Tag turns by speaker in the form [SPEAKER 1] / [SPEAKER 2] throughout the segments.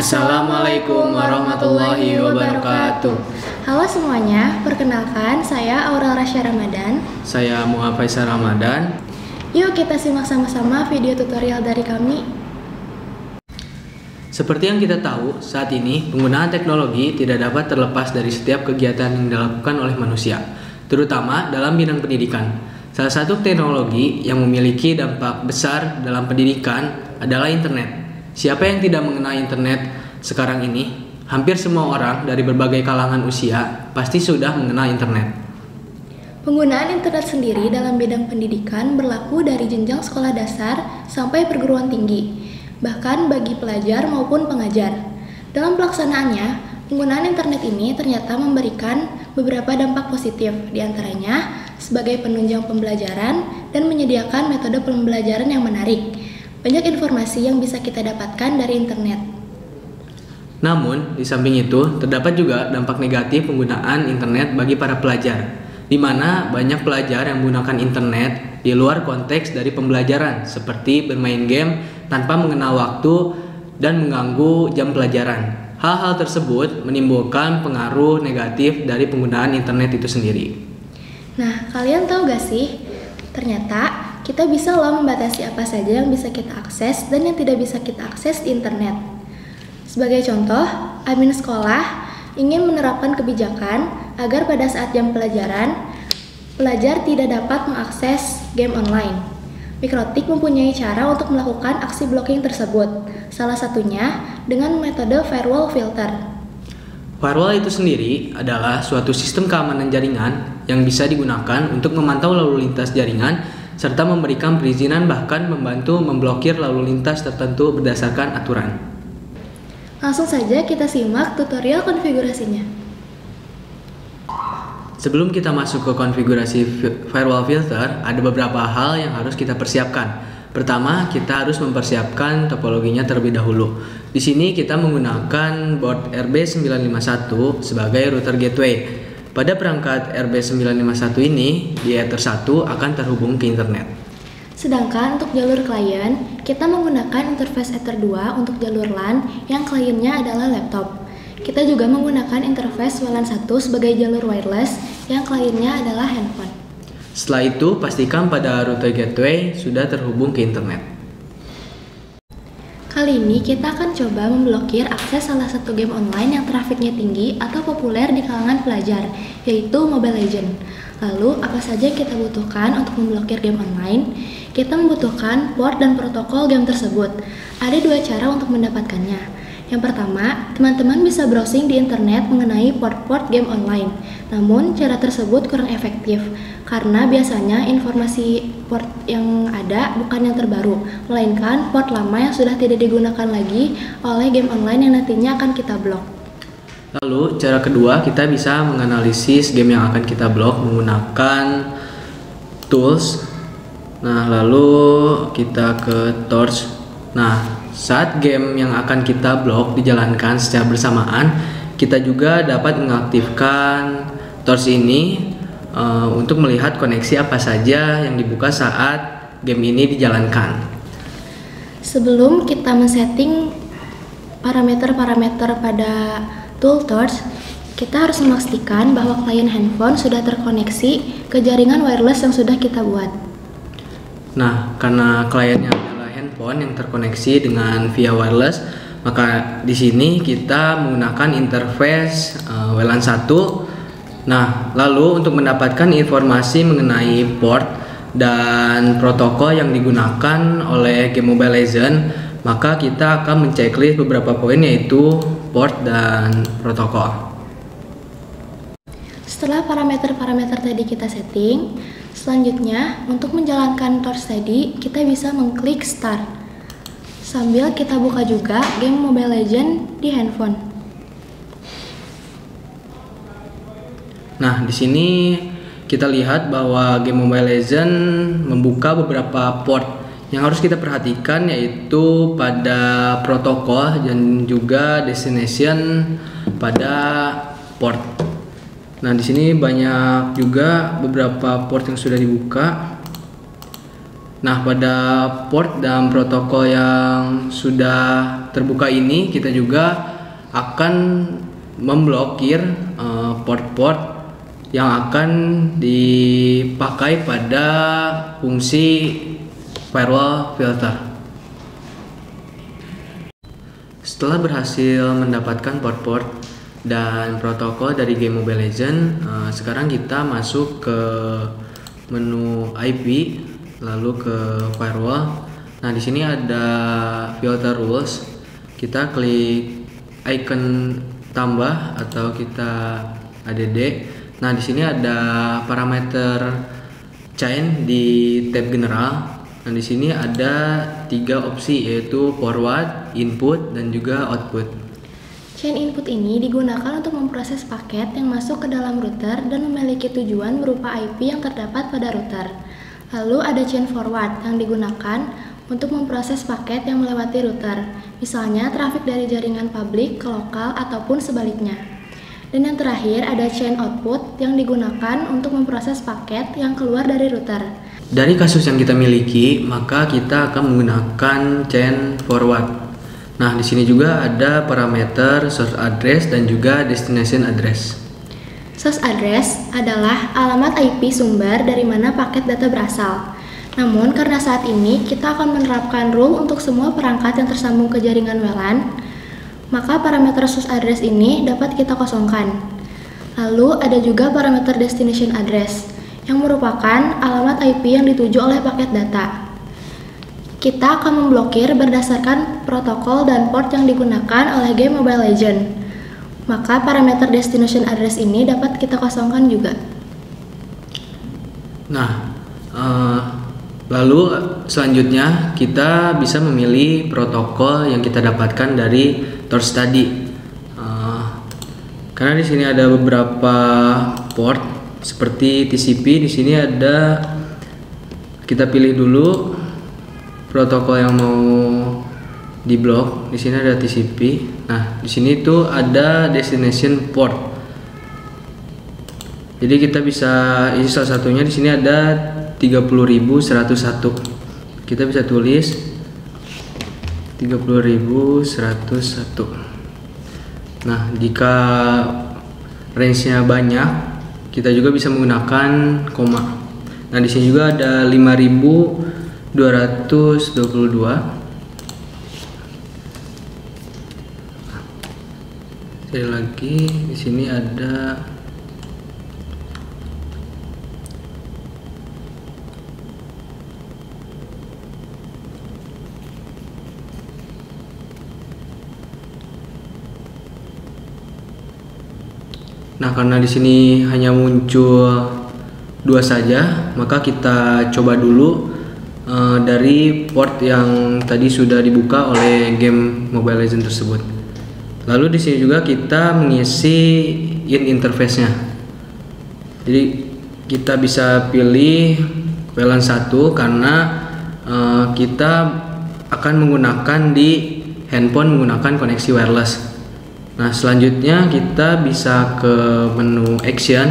[SPEAKER 1] Assalamualaikum warahmatullahi wabarakatuh.
[SPEAKER 2] Halo semuanya, perkenalkan saya Aurel Rasya Ramadan.
[SPEAKER 1] Saya Muhammad Faisal Ramadan.
[SPEAKER 2] Yuk kita simak sama-sama video tutorial dari kami.
[SPEAKER 1] Seperti yang kita tahu, saat ini penggunaan teknologi tidak dapat terlepas dari setiap kegiatan yang dilakukan oleh manusia, terutama dalam bidang pendidikan. Salah satu teknologi yang memiliki dampak besar dalam pendidikan adalah internet. Siapa yang tidak mengenal internet sekarang ini? Hampir semua orang dari berbagai kalangan usia pasti sudah mengenal internet.
[SPEAKER 2] Penggunaan internet sendiri dalam bidang pendidikan berlaku dari jenjang sekolah dasar sampai perguruan tinggi, bahkan bagi pelajar maupun pengajar. Dalam pelaksanaannya, penggunaan internet ini ternyata memberikan beberapa dampak positif, diantaranya sebagai penunjang pembelajaran dan menyediakan metode pembelajaran yang menarik. Banyak informasi yang bisa kita dapatkan dari internet.
[SPEAKER 1] Namun, di samping itu, terdapat juga dampak negatif penggunaan internet bagi para pelajar, di mana banyak pelajar yang menggunakan internet di luar konteks dari pembelajaran, seperti bermain game tanpa mengenal waktu dan mengganggu jam pelajaran. Hal-hal tersebut menimbulkan pengaruh negatif dari penggunaan internet itu sendiri.
[SPEAKER 2] Nah, kalian tahu gak sih? Ternyata kita bisa loh membatasi apa saja yang bisa kita akses dan yang tidak bisa kita akses di internet. Sebagai contoh, admin sekolah ingin menerapkan kebijakan agar pada saat jam pelajaran, pelajar tidak dapat mengakses game online. Mikrotik mempunyai cara untuk melakukan aksi blocking tersebut, salah satunya dengan metode firewall filter.
[SPEAKER 1] Firewall itu sendiri adalah suatu sistem keamanan jaringan yang bisa digunakan untuk memantau lalu lintas jaringan serta memberikan perizinan, bahkan membantu memblokir lalu lintas tertentu berdasarkan aturan.
[SPEAKER 2] Langsung saja kita simak tutorial konfigurasinya.
[SPEAKER 1] Sebelum kita masuk ke konfigurasi firewall filter, ada beberapa hal yang harus kita persiapkan. Pertama, kita harus mempersiapkan topologinya terlebih dahulu. Di sini kita menggunakan board RB951 sebagai router gateway. Pada perangkat RB951 ini, di Ether 1 akan terhubung ke internet.
[SPEAKER 2] Sedangkan untuk jalur klien, kita menggunakan interface Ether 2 untuk jalur LAN yang kliennya adalah laptop. Kita juga menggunakan interface WLAN 1 sebagai jalur wireless yang kliennya adalah handphone.
[SPEAKER 1] Setelah itu, pastikan pada router gateway sudah terhubung ke internet.
[SPEAKER 2] Kali ini kita akan coba memblokir akses salah satu game online yang trafiknya tinggi atau populer di kalangan pelajar, yaitu Mobile Legends. Lalu, apa saja yang kita butuhkan untuk memblokir game online? Kita membutuhkan port dan protokol game tersebut. Ada dua cara untuk mendapatkannya. Yang pertama, teman-teman bisa browsing di internet mengenai port-port game online. Namun, cara tersebut kurang efektif karena biasanya informasi port yang ada bukan yang terbaru, melainkan port lama yang sudah tidak digunakan lagi oleh game online yang nantinya akan kita blok.
[SPEAKER 1] Lalu, cara kedua, kita bisa menganalisis game yang akan kita blok menggunakan tools. Nah, lalu kita ke torch. Nah, saat game yang akan kita blok dijalankan secara bersamaan, kita juga dapat mengaktifkan torch ini untuk melihat koneksi apa saja yang dibuka saat game ini dijalankan.
[SPEAKER 2] Sebelum kita men-setting parameter-parameter pada tool torch, kita harus memastikan bahwa klien handphone sudah terkoneksi ke jaringan wireless yang sudah kita buat.
[SPEAKER 1] Nah, karena kliennya adalah handphone yang terkoneksi dengan via wireless, maka di sini kita menggunakan interface WLAN 1. Nah, lalu untuk mendapatkan informasi mengenai port dan protokol yang digunakan oleh game Mobile Legends, maka kita akan menceklis beberapa poin, yaitu port dan protokol.
[SPEAKER 2] Setelah parameter-parameter tadi kita setting, selanjutnya untuk menjalankan torch tadi kita bisa mengklik start. Sambil kita buka juga game Mobile Legends di handphone.
[SPEAKER 1] Nah, di sini kita lihat bahwa game Mobile Legends membuka beberapa port yang harus kita perhatikan, yaitu pada protokol dan juga destination pada port. Nah, di sini banyak juga beberapa port yang sudah dibuka. Nah, pada port dan protokol yang sudah terbuka ini, kita juga akan memblokir port-port yang akan dipakai pada fungsi firewall filter. Setelah berhasil mendapatkan port-port dan protokol dari game Mobile Legends, sekarang kita masuk ke menu IP, lalu ke firewall. Nah, di sini ada filter rules. Kita klik icon tambah atau kita add. Nah, di sini ada parameter chain di tab general. Nah, di sini ada 3 opsi, yaitu forward, input, dan juga output.
[SPEAKER 2] Chain input ini digunakan untuk memproses paket yang masuk ke dalam router dan memiliki tujuan berupa IP yang terdapat pada router. Lalu ada chain forward yang digunakan untuk memproses paket yang melewati router, misalnya trafik dari jaringan publik ke lokal ataupun sebaliknya. Dan yang terakhir ada chain output yang digunakan untuk memproses paket yang keluar dari router.
[SPEAKER 1] Dari kasus yang kita miliki, maka kita akan menggunakan chain forward. Nah, di sini juga ada parameter source address dan juga destination address.
[SPEAKER 2] Source address adalah alamat IP sumber dari mana paket data berasal. Namun, karena saat ini kita akan menerapkan rule untuk semua perangkat yang tersambung ke jaringan WLAN, maka parameter source address ini dapat kita kosongkan. Lalu ada juga parameter destination address yang merupakan alamat IP yang dituju oleh paket data. Kita akan memblokir berdasarkan protokol dan port yang digunakan oleh game Mobile Legends. Maka parameter destination address ini dapat kita kosongkan juga.
[SPEAKER 1] Nah, lalu selanjutnya kita bisa memilih protokol yang kita dapatkan dari torch tadi. Karena di sini ada beberapa port seperti TCP. Di sini ada, kita pilih dulu protokol yang mau diblok. Di sini ada TCP. Nah, di sini tuh ada destination port. Jadi kita bisa isi salah satunya. Di sini ada 30.101. Kita bisa tulis 30.101. Nah, jika range-nya banyak, kita juga bisa menggunakan koma. Nah, di sini juga ada 5.222. Sekali lagi, di sini ada Nah, karena di sini hanya muncul 2 saja, maka kita coba dulu dari port yang tadi sudah dibuka oleh game Mobile Legends tersebut. Lalu di sini juga kita mengisi interface-nya. Jadi kita bisa pilih WLAN 1 karena kita akan menggunakan di handphone menggunakan koneksi wireless. Nah, selanjutnya kita bisa ke menu action.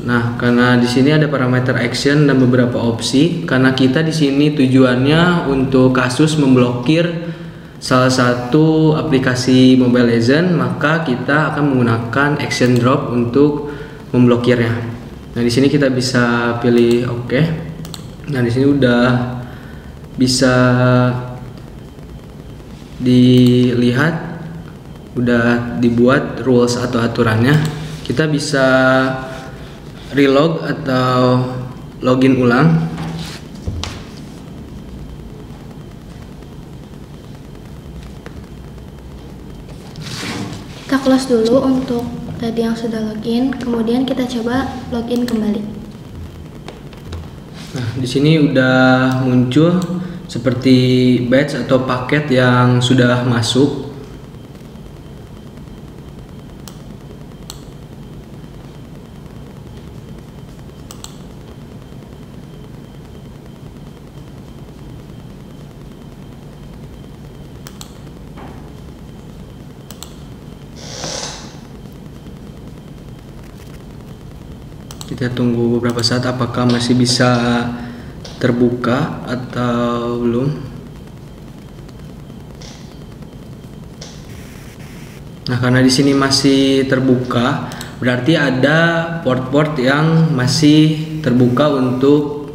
[SPEAKER 1] Nah, karena di sini ada parameter action dan beberapa opsi, karena kita di sini tujuannya untuk kasus memblokir salah satu aplikasi Mobile Legends, maka kita akan menggunakan action drop untuk memblokirnya. Nah, di sini kita bisa pilih OK. Nah, di sini udah bisa dilihat, udah dibuat rules atau aturannya. Kita bisa relog atau login ulang.
[SPEAKER 2] Kita close dulu untuk tadi yang sudah login, kemudian kita coba login kembali.
[SPEAKER 1] Nah, di sini udah muncul seperti batch atau paket yang sudah masuk. Kita tunggu beberapa saat apakah masih bisa terbuka atau belum. Nah, karena di sini masih terbuka, berarti ada port-port yang masih terbuka untuk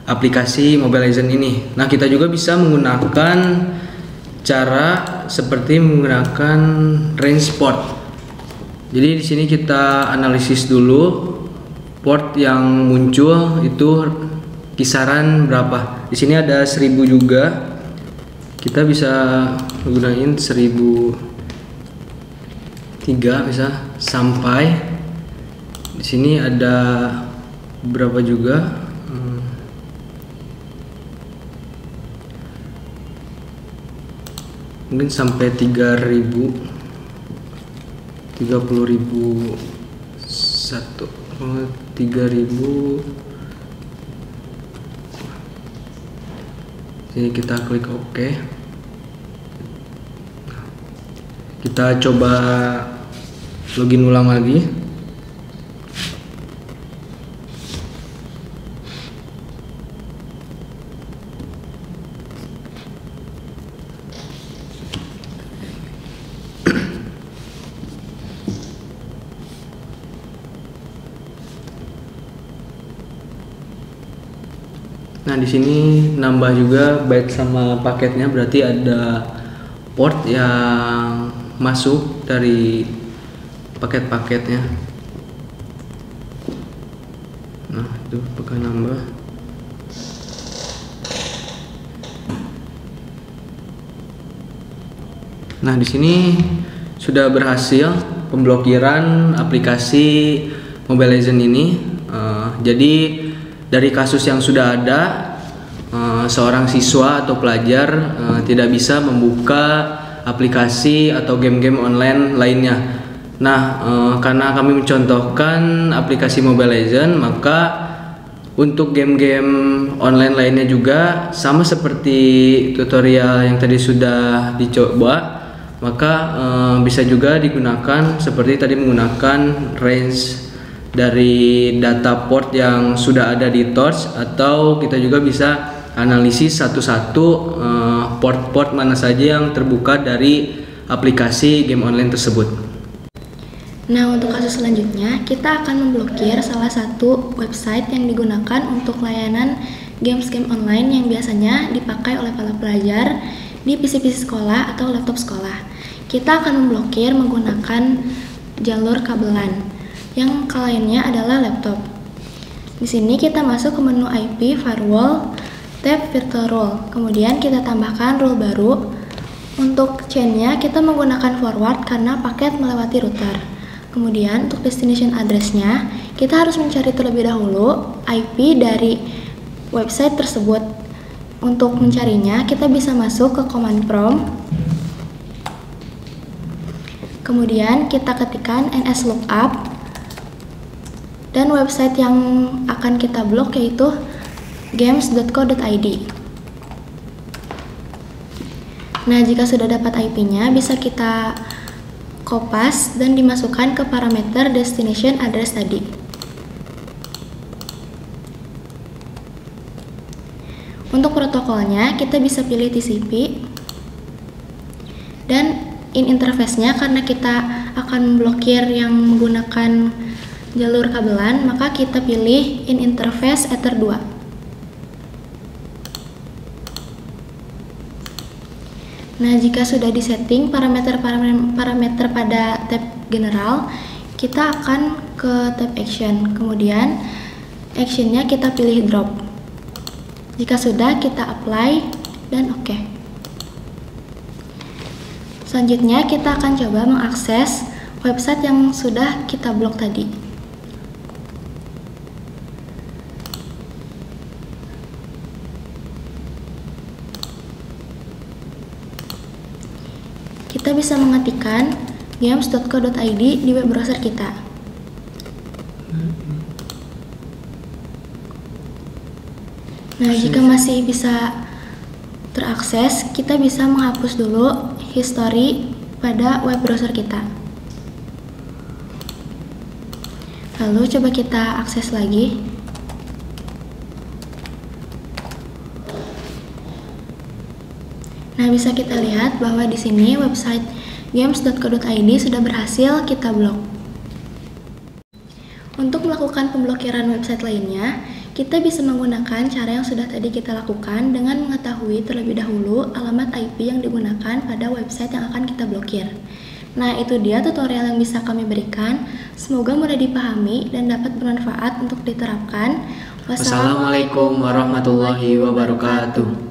[SPEAKER 1] aplikasi Mobile Legends ini. Nah, kita juga bisa menggunakan cara seperti menggunakan range port. Jadi di sini kita analisis dulu port yang muncul itu kisaran berapa. Di sini ada 1000 juga. Kita bisa gunain 1003 bisa sampai di sini ada berapa juga. Mungkin sampai 30.000 30.000 3000. Sini kita klik OK. Kita coba login ulang lagi. Nah, di sini nambah juga byte sama paketnya, berarti ada port yang masuk dari paket-paketnya. Nah, itu bakal nambah. Nah, di sini sudah berhasil pemblokiran aplikasi Mobile Legends ini. Jadi dari kasus yang sudah ada, seorang siswa atau pelajar tidak bisa membuka aplikasi atau game-game online lainnya. Nah, karena kami mencontohkan aplikasi Mobile Legends, maka untuk game-game online lainnya juga sama seperti tutorial yang tadi sudah dicoba, maka bisa juga digunakan seperti tadi menggunakan range dari data port yang sudah ada di Torch, atau kita juga bisa analisis satu-satu port-port mana saja yang terbuka dari aplikasi game online tersebut.
[SPEAKER 2] Nah, untuk kasus selanjutnya, kita akan memblokir salah satu website yang digunakan untuk layanan games-game online yang biasanya dipakai oleh para pelajar di PC-PC sekolah atau laptop sekolah. Kita akan memblokir menggunakan jalur kabelan, yang kliennya adalah laptop. Di sini kita masuk ke menu IP, firewall, tab virtual role. Kemudian kita tambahkan role baru. Untuk chainnya kita menggunakan forward karena paket melewati router. Kemudian untuk destination address-nya kita harus mencari terlebih dahulu IP dari website tersebut. Untuk mencarinya kita bisa masuk ke command prompt. Kemudian kita ketikkan nslookup. Dan website yang akan kita blok yaitu games.co.id. Nah, jika sudah dapat IP-nya, bisa kita kopas dan dimasukkan ke parameter destination address tadi. Untuk protokolnya, kita bisa pilih TCP dan in interface-nya, karena kita akan memblokir yang menggunakan jalur kabelan, maka kita pilih in interface Ether 2. Nah, jika sudah disetting parameter pada tab general, kita akan ke tab action. Kemudian actionnya kita pilih drop. Jika sudah, kita apply dan OK. Selanjutnya kita akan coba mengakses website yang sudah kita blok tadi. Kita bisa mengetikkan games.co.id di web browser kita. Nah, jika masih bisa terakses, kita bisa menghapus dulu history pada web browser kita. Lalu coba kita akses lagi. Nah, bisa kita lihat bahwa di sini website games.co.id sudah berhasil kita blok. Untuk melakukan pemblokiran website lainnya, kita bisa menggunakan cara yang sudah tadi kita lakukan dengan mengetahui terlebih dahulu alamat IP yang digunakan pada website yang akan kita blokir. Nah, itu dia tutorial yang bisa kami berikan. Semoga mudah dipahami dan dapat bermanfaat untuk diterapkan.
[SPEAKER 1] Wassalamualaikum warahmatullahi wabarakatuh.